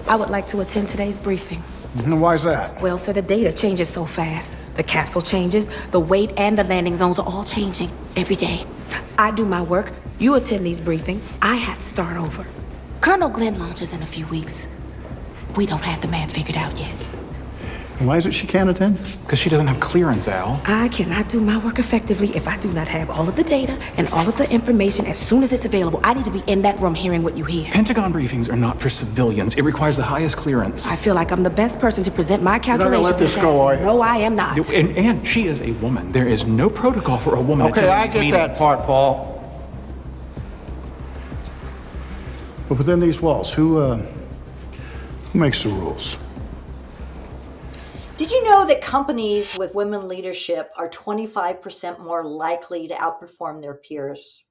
I would like to attend today's briefing. Why is that? Well, sir, the data changes so fast. The capsule changes, the weight and the landing zones are all changing every day. I do my work, you attend these briefings, I have to start over. Colonel Glenn launches in a few weeks. We don't have the math figured out yet. Why is it she can't attend? Because she doesn't have clearance, Al. I cannot do my work effectively if I do not have all of the data and all of the information as soon as it's available. I need to be in that room hearing what you hear. Pentagon briefings are not for civilians. It requires the highest clearance. I feel like I'm the best person to present my calculations. You're not gonna let this go, are you? No, I am not. And she is a woman. There is no protocol for a woman Okay, attending I these get meetings. that part, Paul. But within these walls, who makes the rules? Did you know that companies with women leadership are 25% more likely to outperform their peers?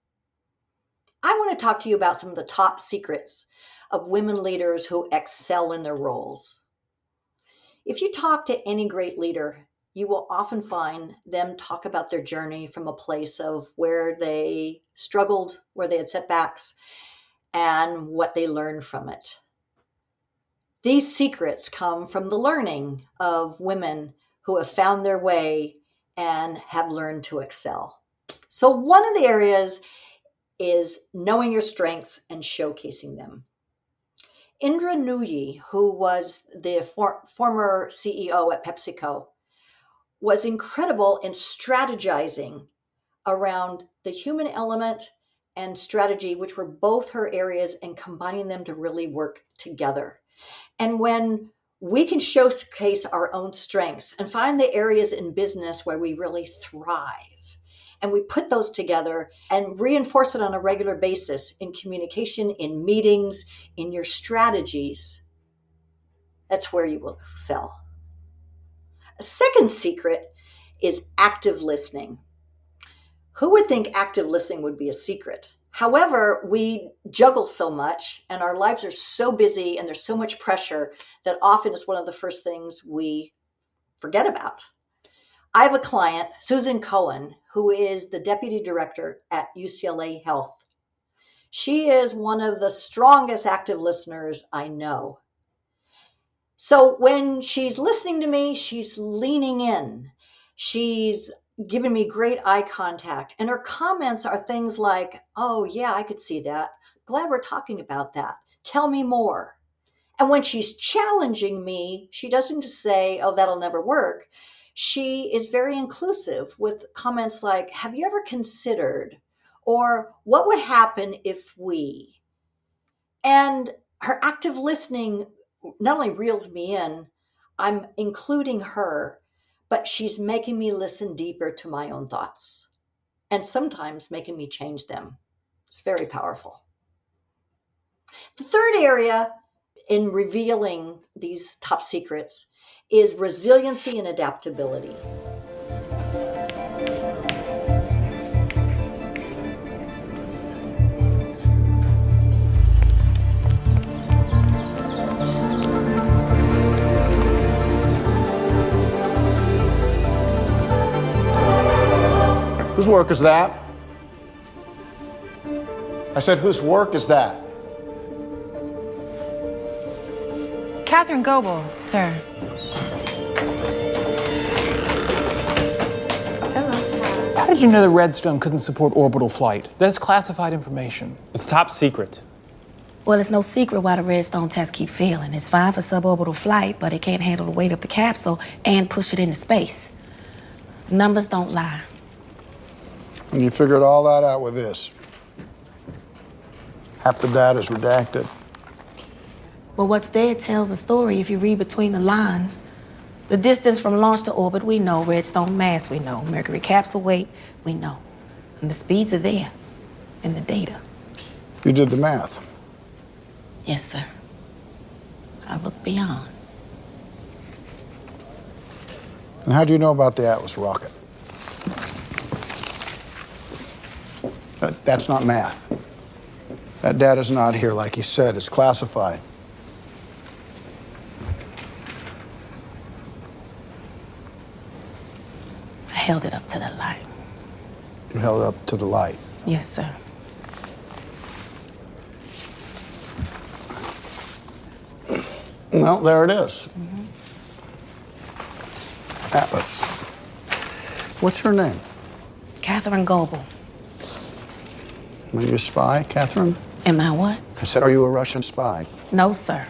I want to talk to you about some of the top secrets of women leaders who excel in their roles. If you talk to any great leader, you will often find them talk about their journey from a place of where they struggled, where they had setbacks, and what they learned from it. These secrets come from the learning of women who have found their way and have learned to excel. So one of the areas is knowing your strengths and showcasing them. Indra Nooyi, who was the former CEO at PepsiCo, was incredible in strategizing around the human element and strategy, which were both her areas, and combining them to really work together. And when we can showcase our own strengths and find the areas in business where we really thrive, and we put those together and reinforce it on a regular basis in communication, in meetings, in your strategies, that's where you will excel. A second secret is active listening. Who would think active listening would be a secret? However, we juggle so much and our lives are so busy and there's so much pressure that often it's one of the first things we forget about. I have a client, Susan Cohen, who is the deputy director at UCLA Health. She is one of the strongest active listeners I know. So when she's listening to me, she's leaning in. She's giving me great eye contact. And her comments are things like, oh, yeah, I could see that. Glad we're talking about that. Tell me more. And when she's challenging me, she doesn't just say, oh, that'll never work. She is very inclusive with comments like, have you ever considered? Or what would happen if we? And her active listening not only reels me in, I'm including her, but she's making me listen deeper to my own thoughts and sometimes making me change them. It's very powerful. The third area in revealing these top secrets is resiliency and adaptability. Whose work is that? I said, whose work is that? Catherine Goebel, sir. How did you know the Redstone couldn't support orbital flight? That's classified information. It's top secret. Well, it's no secret why the Redstone tests keep failing. It's fine for suborbital flight, but it can't handle the weight of the capsule and push it into space. The numbers don't lie. And you figured all that out with this. Half the data's redacted. Well, what's there tells a story if you read between the lines. The distance from launch to orbit, we know. Redstone mass, we know. Mercury capsule weight, we know. And the speeds are there in the data. You did the math. Yes, sir. I look beyond. And how do you know about the Atlas rocket? That's not math. That data's not here, like you said. It's classified. I held it up to the light. You held it up to the light. Yes, sir. Well, there it is. Atlas. What's your name? Catherine Goebel. Are you a spy, Catherine? Am I what? I said, are you a Russian spy? No, sir.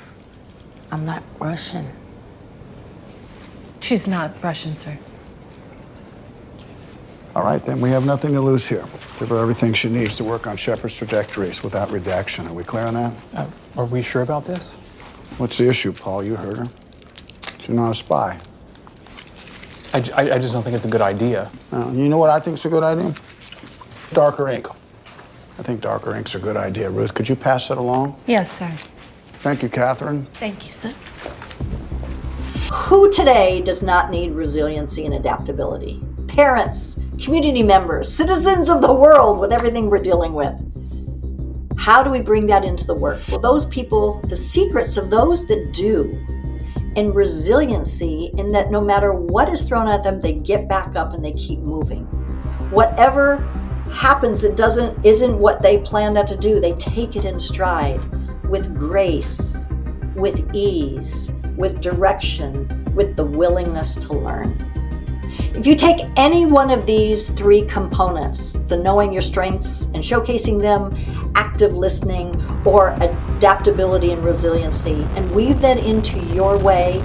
I'm not Russian. She's not Russian, sir. All right, then we have nothing to lose here. Give her everything she needs to work on Shepard's trajectories without redaction. Are we clear on that? Are we sure about this? What's the issue, Paul? You heard her. She's not a spy. I just don't think it's a good idea. You know what I think's a good idea? Darker ink. I think darker ink's a good idea. Ruth, could you pass that along? Yes, sir. Thank you, Catherine. Thank you, sir. Who today does not need resiliency and adaptability? Parents, community members, citizens of the world with everything we're dealing with. How do we bring that into the work? Well, those people, the secrets of those that do, and resiliency in that no matter what is thrown at them, they get back up and they keep moving. Whatever happens that isn't what they planned out to do, they take it in stride with grace, with ease, with direction, with the willingness to learn. If you take any one of these three components, the knowing your strengths and showcasing them, active listening, or adaptability and resiliency, and weave that into your way,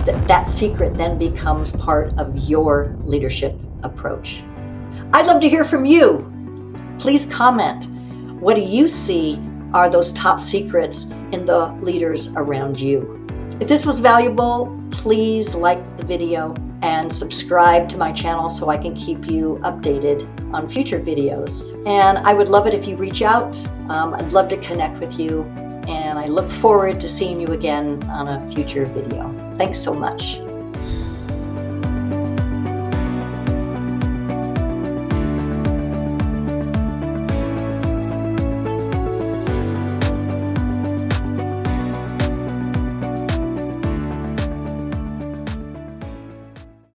that secret then becomes part of your leadership approach. I'd love to hear from you. Please comment. What do you see are those top secrets in the leaders around you? If this was valuable, please like the video and subscribe to my channel so I can keep you updated on future videos. And I would love it if you reach out. I'd love to connect with you, and I look forward to seeing you again on a future video. Thanks so much.